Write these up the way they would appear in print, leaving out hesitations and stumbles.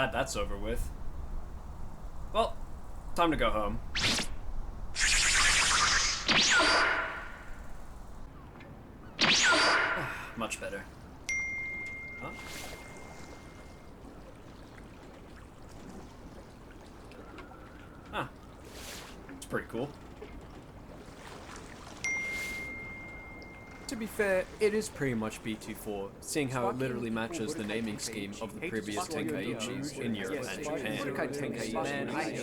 glad that's over with. Well, time to go home. Much better. Huh? Huh. It's pretty cool. To be fair, it is pretty much B24, seeing how it literally matches the naming scheme of the previous Tenkaichis in Europe and Japan. Budokai Tenkaichi, man, I hate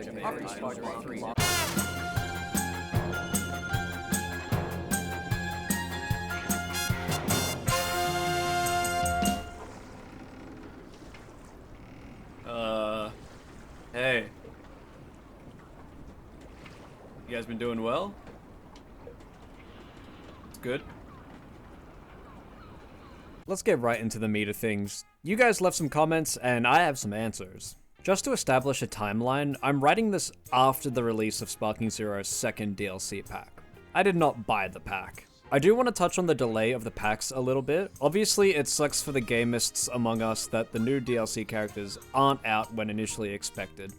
Japan. Hey. You guys been doing well? It's good. Let's get right into the meat of things. You guys left some comments, and I have some answers. Just to establish a timeline, I'm writing this after the release of Sparking Zero's second DLC pack. I did not buy the pack. I do want to touch on the delay of the packs a little bit. Obviously, it sucks for the gamists among us that the new DLC characters aren't out when initially expected.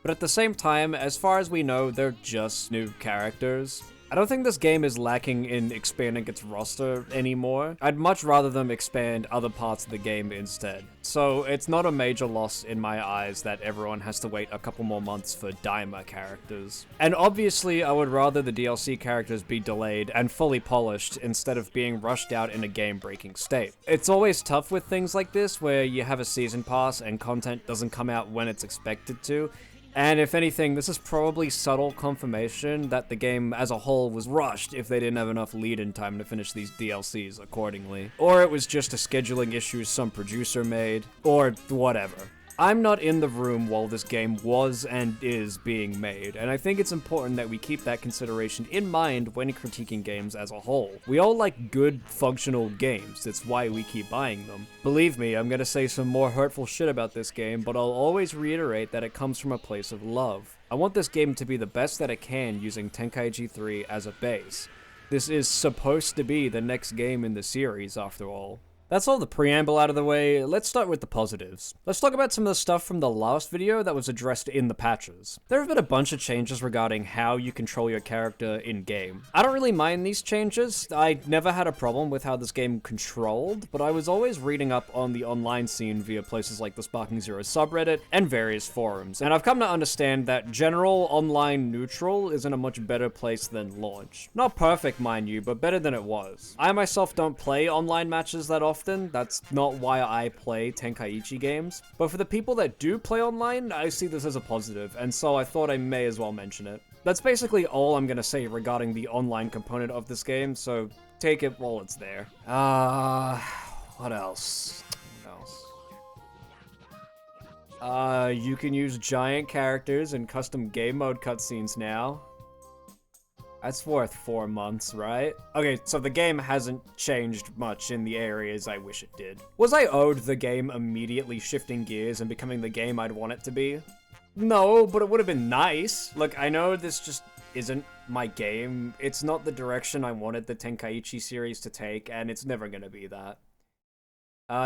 But at the same time, as far as we know, they're just new characters. I don't think this game is lacking in expanding its roster anymore. I'd much rather them expand other parts of the game instead. So it's not a major loss in my eyes that everyone has to wait a couple more months for Daima characters. And obviously I would rather the DLC characters be delayed and fully polished instead of being rushed out in a game-breaking state. It's always tough with things like this where you have a season pass and content doesn't come out when it's expected to. And if anything, this is probably subtle confirmation that the game as a whole was rushed if they didn't have enough lead-in time to finish these DLCs accordingly. Or it was just a scheduling issue some producer made, or whatever. I'm not in the room while this game was and is being made, and I think it's important that we keep that consideration in mind when critiquing games as a whole. We all like good, functional games, it's why we keep buying them. Believe me, I'm gonna say some more hurtful shit about this game, but I'll always reiterate that it comes from a place of love. I want this game to be the best that it can using Tenkaichi 3 as a base. This is supposed to be the next game in the series, after all. That's all the preamble out of the way, let's start with the positives. Let's talk about some of the stuff from the last video that was addressed in the patches. There have been a bunch of changes regarding how you control your character in-game. I don't really mind these changes, I never had a problem with how this game controlled, but I was always reading up on the online scene via places like the Sparking Zero subreddit and various forums, and I've come to understand that general online neutral is in a much better place than launch. Not perfect, mind you, but better than it was. I myself don't play online matches that often. That's not why I play Tenkaichi games. But for the people that do play online, I see this as a positive, and so I thought I may as well mention it. That's basically all I'm gonna say regarding the online component of this game, so take it while it's there. What else? You can use giant characters in custom game mode cutscenes now. That's worth 4 months, right? Okay, so the game hasn't changed much in the areas I wish it did. Was I owed the game immediately shifting gears and becoming the game I'd want it to be? No, but it would have been nice. Look, I know this just isn't my game. It's not the direction I wanted the Tenkaichi series to take, and it's never gonna be that.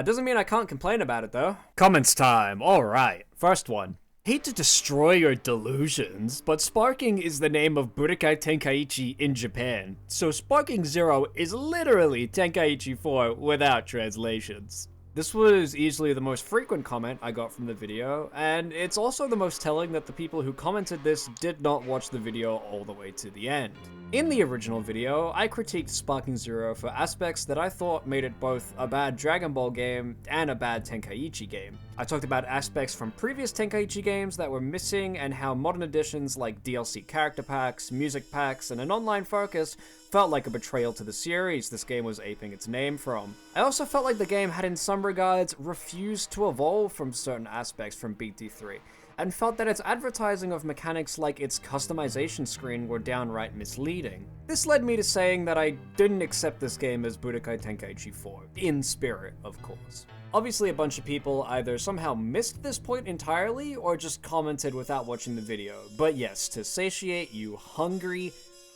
Doesn't mean I can't complain about it, though. Comments time, alright. First one. Hate to destroy your delusions, but Sparking is the name of Budokai Tenkaichi in Japan, so Sparking Zero is literally Tenkaichi 4 without translations. This was easily the most frequent comment I got from the video, and it's also the most telling that the people who commented this did not watch the video all the way to the end. In the original video, I critiqued Sparking Zero for aspects that I thought made it both a bad Dragon Ball game and a bad Tenkaichi game. I talked about aspects from previous Tenkaichi games that were missing and how modern additions like DLC character packs, music packs, and an online focus felt like a betrayal to the series this game was aping its name from. I also felt like the game had in some regards refused to evolve from certain aspects from BT3, and felt that its advertising of mechanics like its customization screen were downright misleading. This led me to saying that I didn't accept this game as Budokai Tenkaichi 4, in spirit, of course. Obviously a bunch of people either somehow missed this point entirely or just commented without watching the video, but yes, to satiate you hungry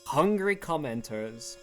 commenters,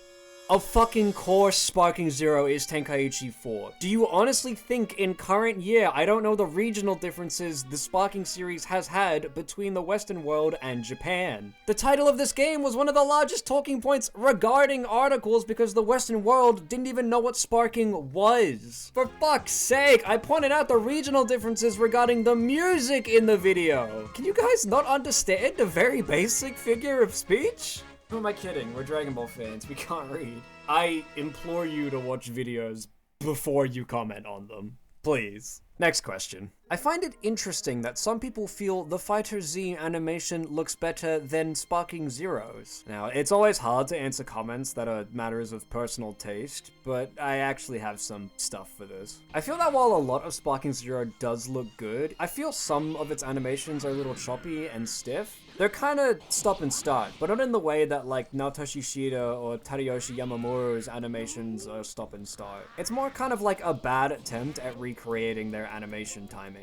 Of fucking course Sparking Zero is Tenkaichi 4. Do you honestly think in current year I don't know the regional differences the Sparking series has had between the Western world and Japan? The title of this game was one of the largest talking points regarding articles because the Western world didn't even know what Sparking was. For fuck's sake, I pointed out the regional differences regarding the music in the video. Can you guys not understand a very basic figure of speech? Who am I kidding? We're Dragon Ball fans. We can't read. I implore you to watch videos before you comment on them. Please. Next question. I find it interesting that some people feel the Fighter Z animation looks better than Sparking Zero's. Now, it's always hard to answer comments that are matters of personal taste, but I actually have some stuff for this. I feel that while a lot of Sparking Zero does look good, I feel some of its animations are a little choppy and stiff. They're kinda stop and start, but not in the way that like Naotoshi Shida or Tadayoshi Yamamoto's animations are stop and start. It's more kind of like a bad attempt at recreating their animation timings.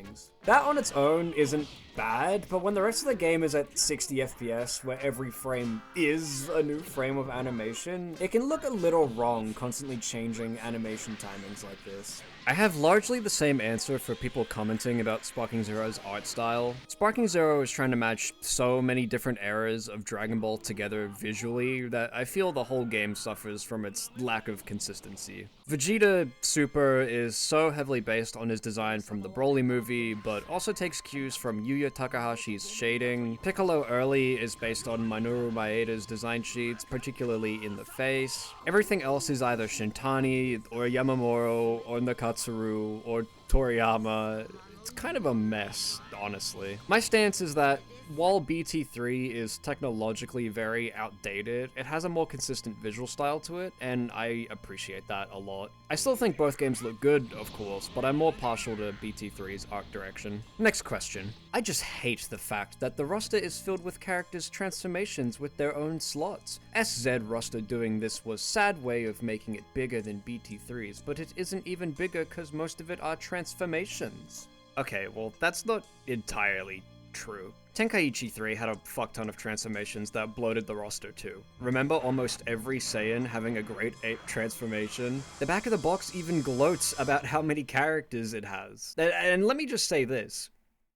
That on its own isn't bad, but when the rest of the game is at 60 FPS, where every frame is a new frame of animation, it can look a little wrong constantly changing animation timings like this. I have largely the same answer for people commenting about Sparking Zero's art style. Sparking Zero is trying to match so many different eras of Dragon Ball together visually that I feel the whole game suffers from its lack of consistency. Vegeta Super is so heavily based on his design from the Broly movie, but also takes cues from Yuya Takahashi's shading. Piccolo Early is based on Minoru Maeda's design sheets, particularly in the face. Everything else is either Shintani, or Yamamoto, or Nakatsuru, or Toriyama. It's kind of a mess, honestly. My stance is that while BT3 is technologically very outdated, it has a more consistent visual style to it, and I appreciate that a lot. I still think both games look good, of course, but I'm more partial to BT3's art direction. Next question. I just hate the fact that the roster is filled with characters' transformations with their own slots. SZ roster doing this was sad way of making it bigger than BT3's, but it isn't even bigger cause most of it are transformations. Okay, well, that's not entirely true. Tenkaichi 3 had a fuck ton of transformations that bloated the roster too. Remember almost every Saiyan having a Great Ape transformation? The back of the box even gloats about how many characters it has. And let me just say this.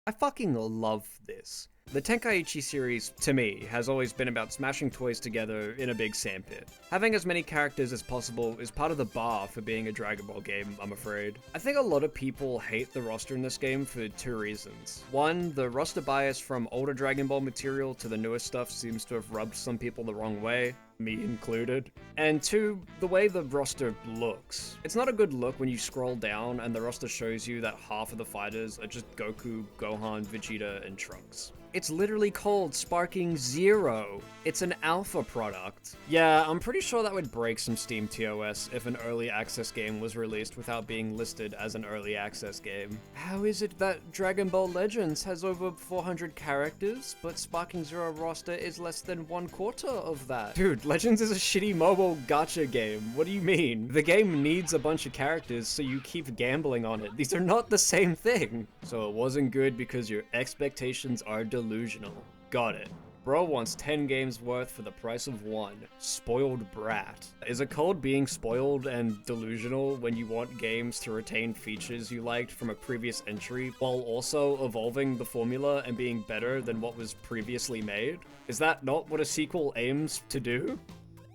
I fucking love this. The Tenkaichi series, to me, has always been about smashing toys together in a big sandpit. Having as many characters as possible is part of the bar for being a Dragon Ball game, I'm afraid. I think a lot of people hate the roster in this game for two reasons. One, the roster bias from older Dragon Ball material to the newest stuff seems to have rubbed some people the wrong way, me included. And two, the way the roster looks. It's not a good look when you scroll down and the roster shows you that half of the fighters are just Goku, Gohan, Vegeta, and Trunks. It's literally called Sparking Zero. It's an alpha product. Yeah, I'm pretty sure that would break some Steam TOS if an early access game was released without being listed as an early access game. How is it that Dragon Ball Legends has over 400 characters, but Sparking Zero roster is less than 1/4 of that? Dude, Legends is a shitty mobile gacha game. What do you mean? The game needs a bunch of characters, so you keep gambling on it. These are not the same thing. So it wasn't good because your expectations are delusional. Got it. Bro wants 10 games worth for the price of one. Spoiled brat. Is it called being spoiled and delusional when you want games to retain features you liked from a previous entry while also evolving the formula and being better than what was previously made? Is that not what a sequel aims to do?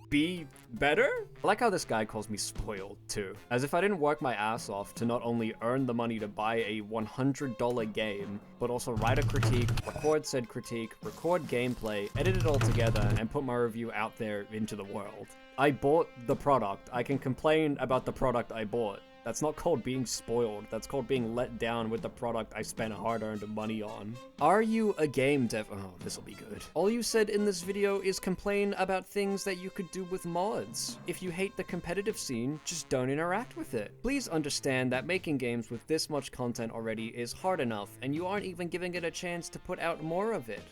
Be better? I like how this guy calls me spoiled too. As if I didn't work my ass off to not only earn the money to buy a $100 game, but also write a critique, record said critique, record gameplay, edit it all together, and put my review out there into the world. I bought the product. I can complain about the product I bought. That's not called being spoiled. That's called being let down with the product I spent hard-earned money on. Are you a game dev? Oh, this'll be good. All you said in this video is complain about things that you could do with mods. If you hate the competitive scene, just don't interact with it. Please understand that making games with this much content already is hard enough, and you aren't even giving it a chance to put out more of it.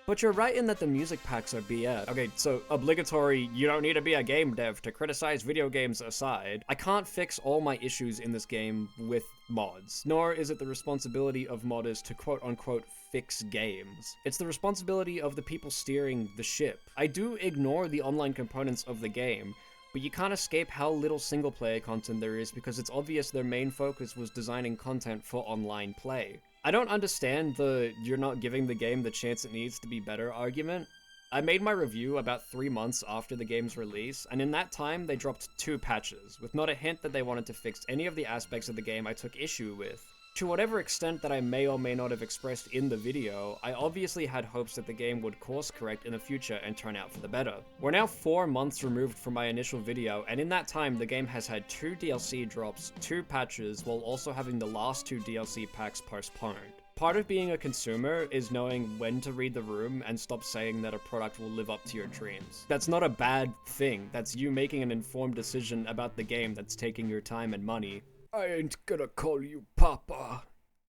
But you're right in that the music packs are BS. Okay, so obligatory, you don't need to be a game dev to criticize video games aside, I can't fix all my issues in this game with mods, nor is it the responsibility of modders to quote-unquote fix games. It's the responsibility of the people steering the ship. I do ignore the online components of the game, but you can't escape how little single-player content there is because it's obvious their main focus was designing content for online play. I don't understand the "you're not giving the game the chance it needs to be better" argument. I made my review about 3 months after the game's release, and in that time they dropped 2 patches, with not a hint that they wanted to fix any of the aspects of the game I took issue with. To whatever extent that I may or may not have expressed in the video, I obviously had hopes that the game would course correct in the future and turn out for the better. We're now 4 months removed from my initial video, and in that time the game has had 2 DLC drops, 2 patches, while also having the last 2 DLC packs postponed. Part of being a consumer is knowing when to read the room and stop saying that a product will live up to your dreams. That's not a bad thing, that's you making an informed decision about the game that's taking your time and money. I ain't gonna call you Papa.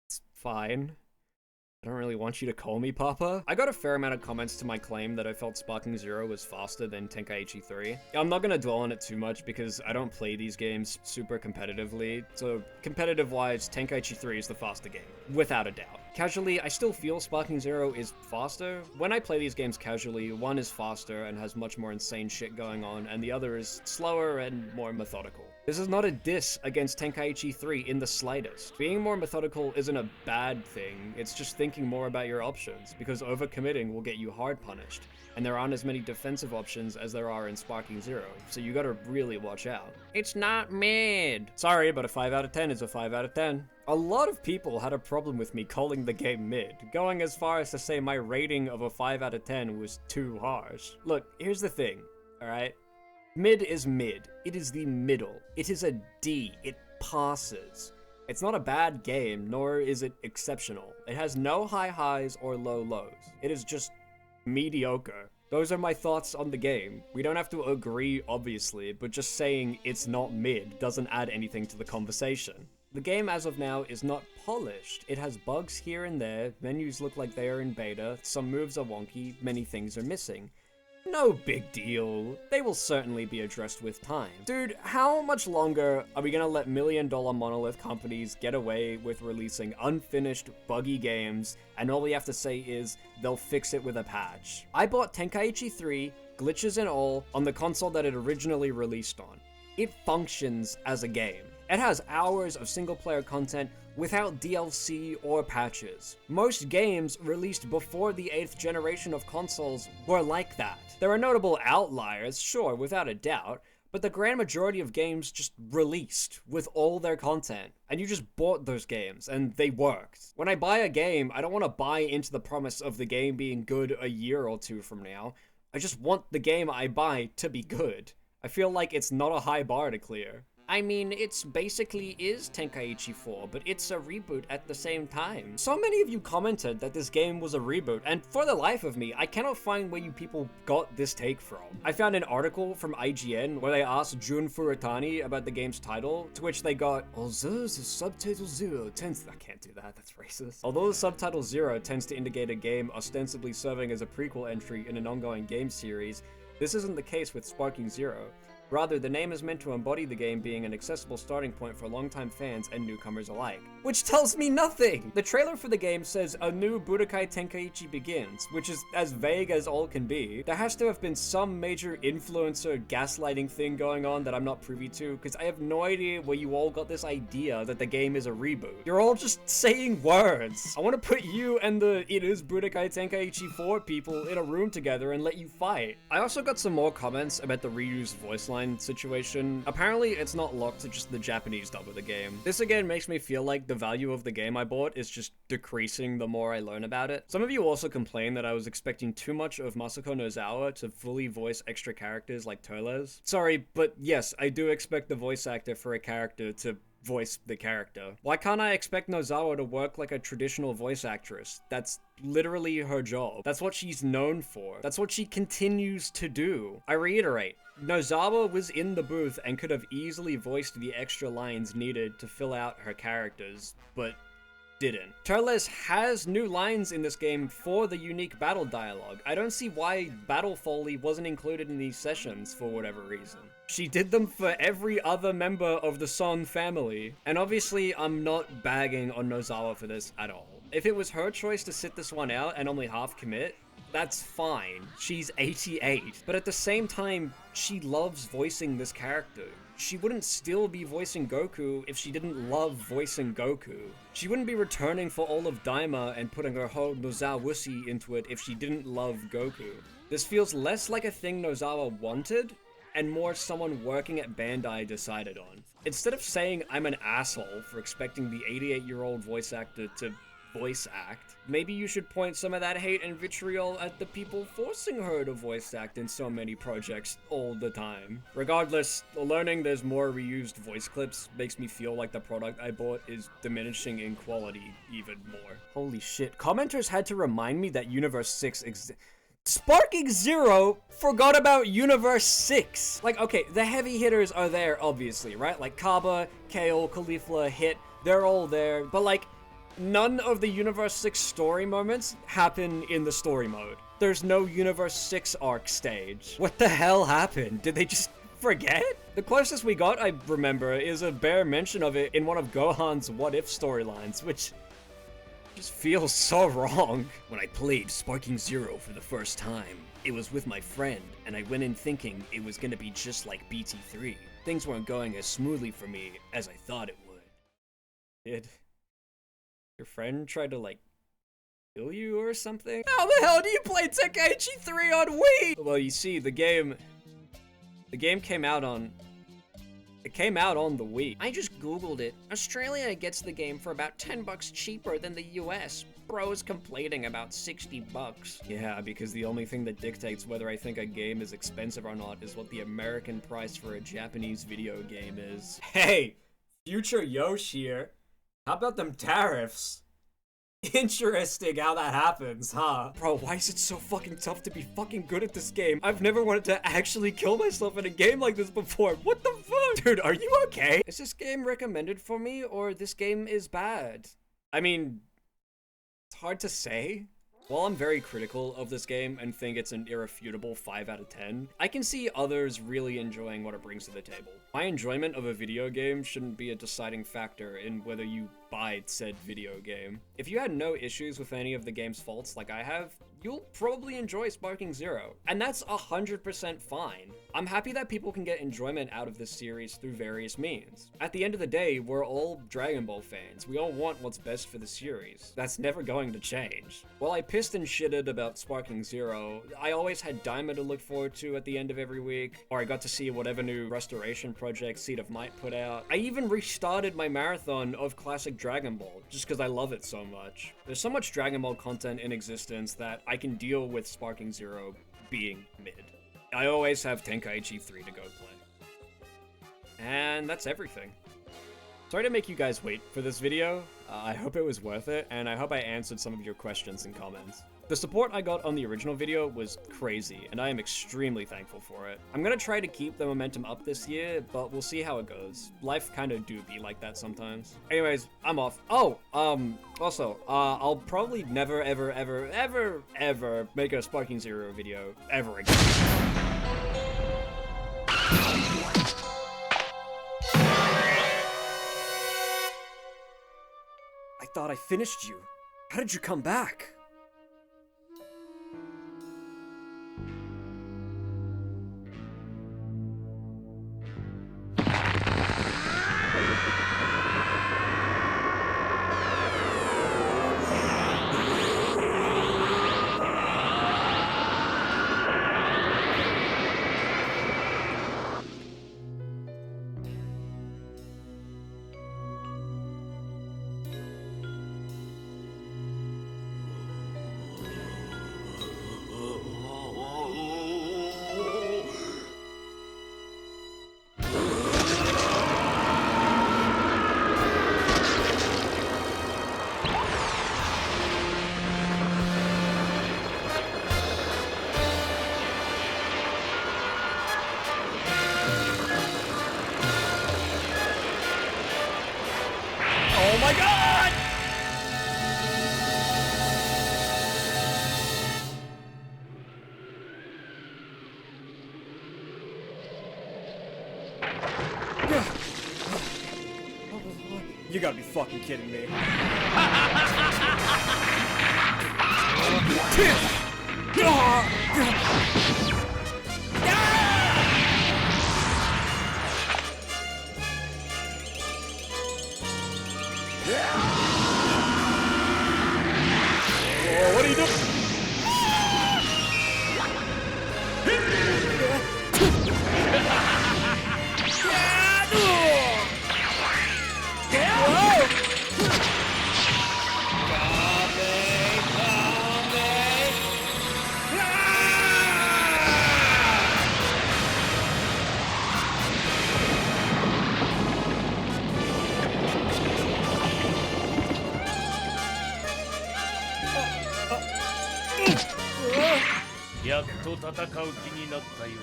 It's fine. I don't really want you to call me Papa. I got a fair amount of comments to my claim that I felt Sparking Zero was faster than Tenkaichi 3. I'm not gonna dwell on it too much because I don't play these games super competitively, so competitive-wise, Tenkaichi 3 is the faster game, without a doubt. Casually, I still feel Sparking Zero is faster. When I play these games casually, one is faster and has much more insane shit going on, and the other is slower and more methodical. This is not a diss against Tenkaichi 3 in the slightest. Being more methodical isn't a bad thing, it's just thinking more about your options, because overcommitting will get you hard punished, and there aren't as many defensive options as there are in Sparking Zero, so you gotta really watch out. It's not mid! Sorry, but a 5 out of 10 is a 5 out of 10. A lot of people had a problem with me calling the game mid, going as far as to say my rating of a 5 out of 10 was too harsh. Look, here's the thing, alright? Mid is mid. It is the middle. It is a D. It passes. It's not a bad game, nor is it exceptional. It has no high highs or low lows. It is just mediocre. Those are my thoughts on the game. We don't have to agree, obviously, but just saying it's not mid doesn't add anything to the conversation. The game as of now is not polished. It has bugs here and there, menus look like they are in beta, some moves are wonky, many things are missing. No big deal. They will certainly be addressed with time. Dude, how much longer are we gonna let million-dollar monolith companies get away with releasing unfinished, buggy games, and all we have to say is, they'll fix it with a patch? I bought Tenkaichi 3, glitches and all, on the console that it originally released on. It functions as a game. It has hours of single-player content without DLC or patches. Most games released before the 8th generation of consoles were like that. There are notable outliers, sure, without a doubt, but the grand majority of games just released with all their content, and you just bought those games, and they worked. When I buy a game, I don't want to buy into the promise of the game being good a year or 2 from now. I just want the game I buy to be good. I feel like it's not a high bar to clear. I mean, it's basically is Tenkaichi 4, but it's a reboot at the same time. So many of you commented that this game was a reboot, and for the life of me, I cannot find where you people got this take from. I found an article from IGN where they asked Jun Furuutani about the game's title, to which they got, although the subtitle 0 tends... I can't do that, that's racist. Although the subtitle 0 tends to indicate a game ostensibly serving as a prequel entry in an ongoing game series, this isn't the case with Sparking Zero. Rather, the name is meant to embody the game being an accessible starting point for longtime fans and newcomers alike. Which tells me nothing! The trailer for the game says a new Budokai Tenkaichi begins, which is as vague as all can be. There has to have been some major influencer gaslighting thing going on that I'm not privy to, because I have no idea where you all got this idea that the game is a reboot. You're all just saying words. I want to put you and the "it is Budokai Tenkaichi 4" people in a room together and let you fight. I also got some more comments about the reused voice line situation. Apparently, it's not locked to just the Japanese dub of the game. This again makes me feel like the value of the game I bought is just decreasing the more I learn about it. Some of you also complained that I was expecting too much of Masako Nozawa to fully voice extra characters like Toles. Sorry, but yes, I do expect the voice actor for a character to voice the character. Why can't I expect Nozawa to work like a traditional voice actress? That's literally her job. That's what she's known for. That's what she continues to do. I reiterate, Nozawa was in the booth and could have easily voiced the extra lines needed to fill out her characters, but didn't. Toles has new lines in this game for the unique battle dialogue. I don't see why Battle Foley wasn't included in these sessions for whatever reason. She did them for every other member of the Son family. And obviously, I'm not bagging on Nozawa for this at all. If it was her choice to sit this one out and only half commit, that's fine. She's 88. But at the same time, she loves voicing this character. She wouldn't still be voicing Goku if she didn't love voicing Goku. She wouldn't be returning for all of Daima and putting her whole Nozawusi into it if she didn't love Goku. This feels less like a thing Nozawa wanted, and more someone working at Bandai decided on. Instead of saying I'm an asshole for expecting the 88-year-old voice actor to voice act, maybe you should point some of that hate and vitriol at the people forcing her to voice act in so many projects all the time. Regardless, learning there's more reused voice clips makes me feel like the product I bought is diminishing in quality even more. Holy shit, commenters had to remind me that Universe 6 Sparking Zero forgot about Universe 6! Like, okay, the heavy hitters are there, obviously, right? Like Kaba, Kale, Caulifla, Hit, they're all there, but like, none of the Universe 6 story moments happen in the story mode. There's no Universe 6 arc stage. What the hell happened? Did they just forget? The closest we got, I remember, is a bare mention of it in one of Gohan's What If storylines, which just feels so wrong. When I played Sparking Zero for the first time, it was with my friend, and I went in thinking it was gonna be just like BT3. Things weren't going as smoothly for me as I thought it would. Did your friend try to, like, kill you or something? How the hell do you play Tenkaichi 3 on Wii? Well, you see, the game came out on... It came out on the Wii. I just googled it. Australia gets the game for about $10 cheaper than the US. Bro's complaining about $60. Yeah, because the only thing that dictates whether I think a game is expensive or not is what the American price for a Japanese video game is. Hey, future Yosh here. How about them tariffs? Interesting how that happens, huh? Bro, why is it so fucking tough to be fucking good at this game? I've never wanted to actually kill myself in a game like this before. What the fuck? Dude, are you okay? Is this game recommended for me, or this game is bad? I mean, it's hard to say. While I'm very critical of this game and think it's an irrefutable 5 out of 10, I can see others really enjoying what it brings to the table. My enjoyment of a video game shouldn't be a deciding factor in whether you buy said video game. If you had no issues with any of the game's faults like I have, you'll probably enjoy Sparking Zero, and that's 100% fine. I'm happy that people can get enjoyment out of this series through various means. At the end of the day, we're all Dragon Ball fans. We all want what's best for the series. That's never going to change. While I pissed and shitted about Sparking Zero, I always had Daima to look forward to at the end of every week, or I got to see whatever new restoration project Seed of Might put out. I even restarted my marathon of classic Dragon Ball, just because I love it so much. There's so much Dragon Ball content in existence that I can deal with Sparking Zero being mid. I always have Tenkaichi 3 to go play. And that's everything. Sorry to make you guys wait for this video. I hope it was worth it, and I hope I answered some of your questions and comments. The support I got on the original video was crazy, and I am extremely thankful for it. I'm gonna try to keep the momentum up this year, but we'll see how it goes. Life kinda do be like that sometimes. Anyways, I'm off. Oh, also, I'll probably never, ever make a Sparking Zero video ever again. I thought I finished you. How did you come back? Oh my god! You gotta be fucking kidding me. What are you doing?やっと戦う気になったよう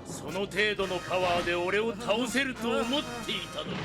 だ。その程度のパワーで俺を倒せると思っていたのに。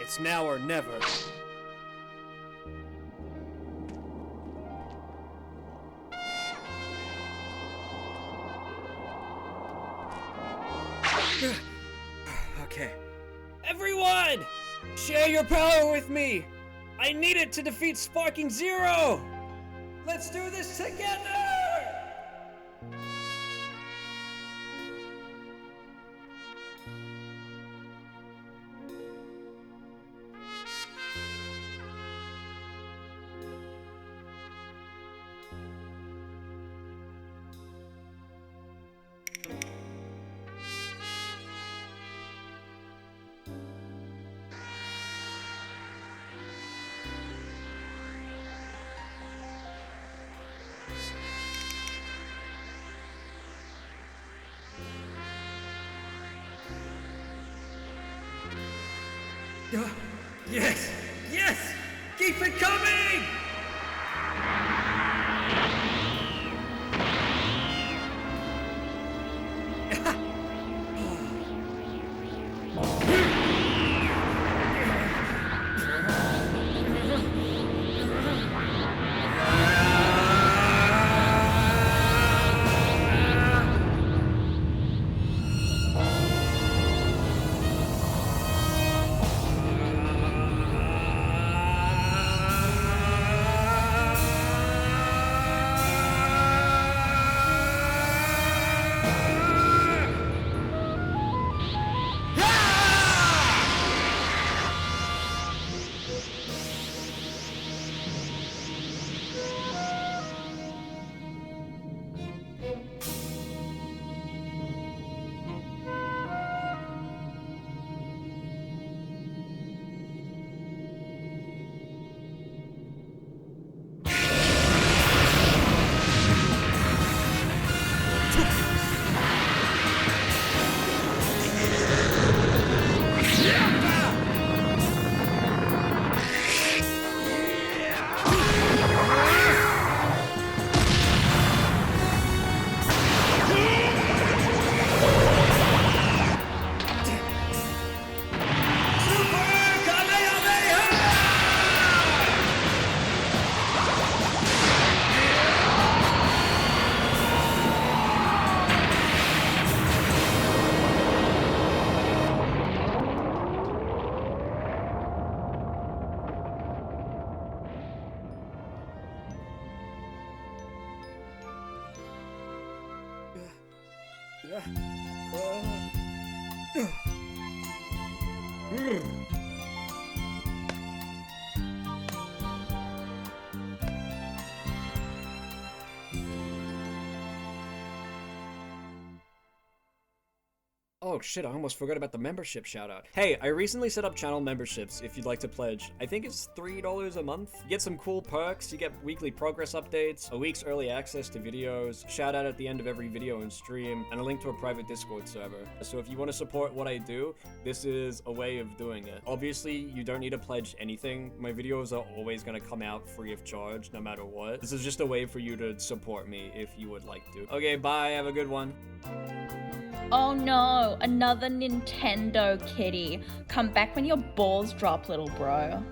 It's now or never. Okay. Everyone! Share your power with me! I need it to defeat Sparking Zero! Let's do this together! Yes! Yes! Keep it coming! Oh shit, I almost forgot about the membership shoutout. Hey, I recently set up channel memberships if you'd like to pledge. I think it's $3 a month. You get some cool perks, you get weekly progress updates, a week's early access to videos, shout out at the end of every video and stream, and a link to a private Discord server. So if you want to support what I do, this is a way of doing it. Obviously, you don't need to pledge anything. My videos are always going to come out free of charge, no matter what. This is just a way for you to support me if you would like to. Okay, bye, have a good one. Oh no, another Nintendo kitty. Come back when your balls drop, little bro.